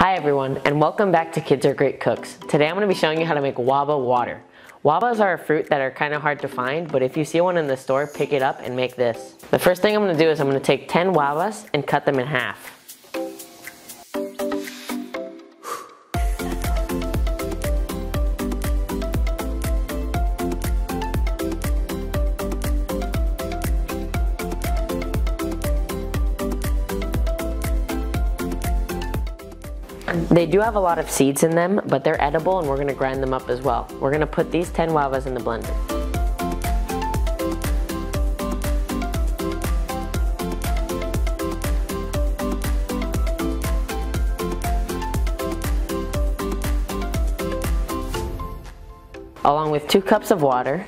Hi everyone, and welcome back to Kids Are Great Cooks. Today I'm going to be showing you how to make guava water. Guavas are a fruit that are kind of hard to find, but if you see one in the store, pick it up and make this. The first thing I'm going to do is I'm going to take 10 guavas and cut them in half. They do have a lot of seeds in them, but they're edible and we're going to grind them up as well. We're going to put these 10 guavas in the blender. Along with 2 cups of water,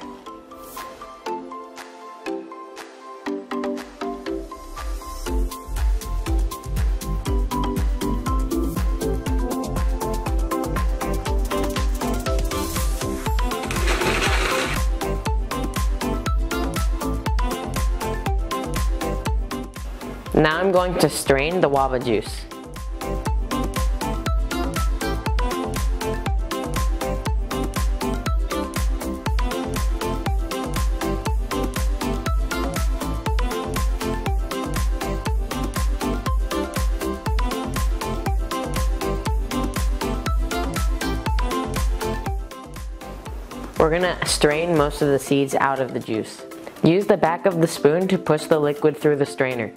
now I'm going to strain the guava juice. We're gonna strain most of the seeds out of the juice. Use the back of the spoon to push the liquid through the strainer.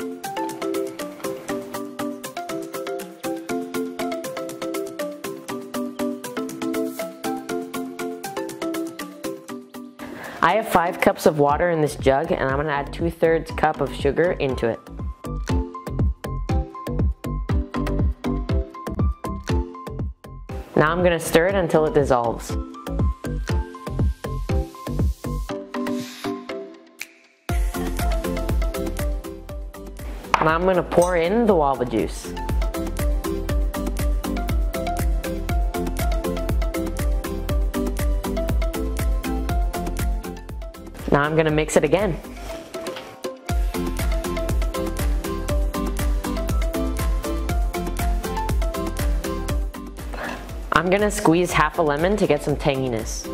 I have 5 cups of water in this jug and I'm going to add 2/3 cup of sugar into it. Now I'm going to stir it until it dissolves. Now I'm going to pour in the guava juice. Now I'm going to mix it again. I'm going to squeeze half a lemon to get some tanginess.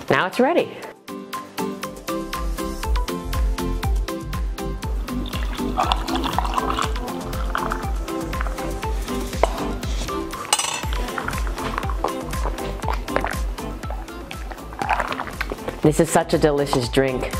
Now it's ready. This is such a delicious drink.